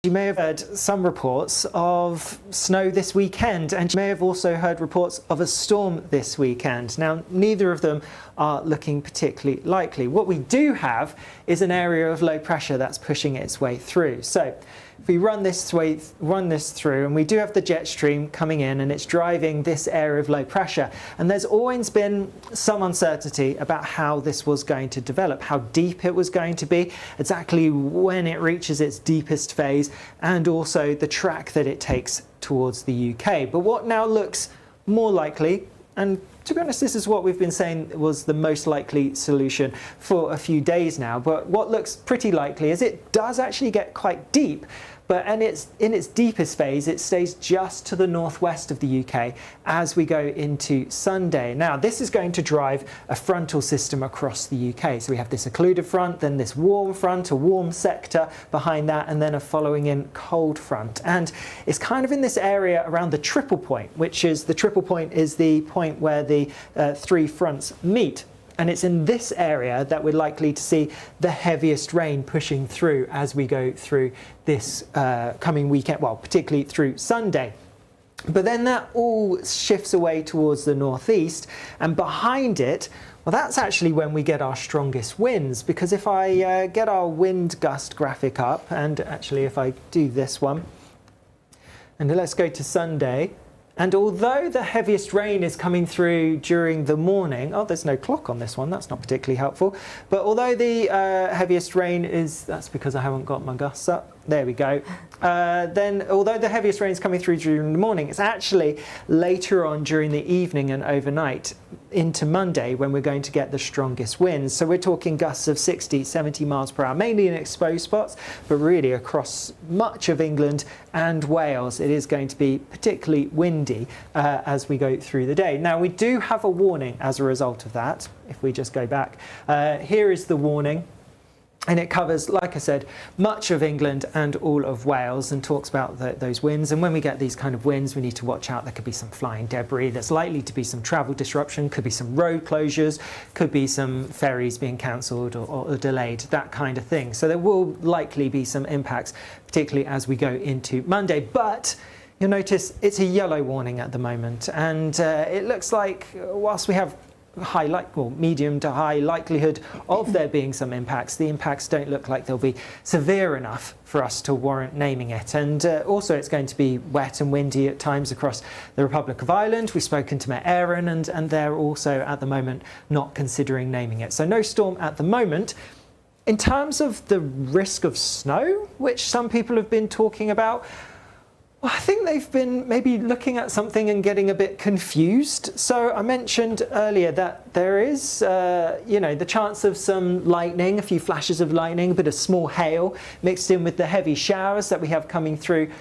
You may have heard some reports of snow this weekend, and you may have also heard reports of a storm this weekend. Now, neither of them are looking particularly likely. What we do have is an area of low pressure that's pushing its way through. So if we run this through, and we do have the jet stream coming in, and it's driving this area of low pressure, and there's always been some uncertainty about how this was going to develop, how deep it was going to be, exactly when it reaches its deepest phase, and also the track that it takes towards the UK. But what now looks more likely, and to be honest, this is what we've been saying was the most likely solution for a few days now, but what looks pretty likely is it does actually get quite deep, but in its deepest phase, it stays just to the northwest of the UK as we go into Sunday. Now, this is going to drive a frontal system across the UK. So we have this occluded front, then this warm front, a warm sector behind that, and then a following in cold front. And it's kind of in this area around the triple point, which is the triple point is the point where the three fronts meet. And it's in this area that we're likely to see the heaviest rain pushing through as we go through this coming weekend, well, particularly through Sunday. But then that all shifts away towards the northeast, and behind it, well, that's actually when we get our strongest winds, because if I get our wind gust graphic up, and actually if I do this one, and let's go to Sunday. And although the heaviest rain is coming through during the morning, oh, there's no clock on this one, that's not particularly helpful. But although the heaviest rain is, that's because I haven't got my gusts up. There we go. Then, although the heaviest rain is coming through during the morning, it's actually later on during the evening and overnight into Monday when we're going to get the strongest winds. So we're talking gusts of 60, 70 miles per hour, mainly in exposed spots, but really across much of England and Wales. It is going to be particularly windy as we go through the day. Now, we do have a warning as a result of that. If we just go back, here is the warning. And it covers, like I said, much of England and all of Wales, and talks about those winds. And when we get these kind of winds, we need to watch out. There could be some flying debris. There's likely to be some travel disruption, could be some road closures, could be some ferries being cancelled or delayed, that kind of thing. So there will likely be some impacts, particularly as we go into Monday. But you'll notice it's a yellow warning at the moment. And it looks like whilst we have medium to high likelihood of there being some impacts, the impacts don't look like they'll be severe enough for us to warrant naming it. And also it's going to be wet and windy at times across the Republic of Ireland. We've spoken to Met Éireann, and they're also at the moment not considering naming it. So no storm at the moment. In terms of the risk of snow, which some people have been talking about, well, I think they've been maybe looking at something and getting a bit confused. So I mentioned earlier that there is, the chance of some lightning, a few flashes of lightning, a bit of small hail mixed in with the heavy showers that we have coming through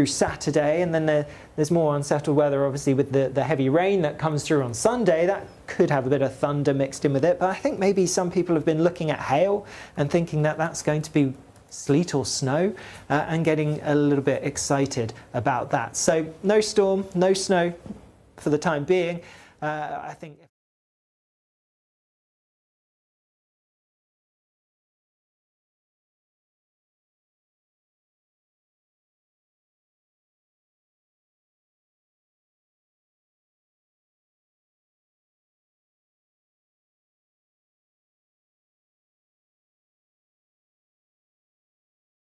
Saturday. And then there's more unsettled weather, obviously, with the heavy rain that comes through on Sunday. That could have a bit of thunder mixed in with it. But I think maybe some people have been looking at hail and thinking that that's going to be sleet or snow, and getting a little bit excited about that. So no storm, no snow for the time being. I think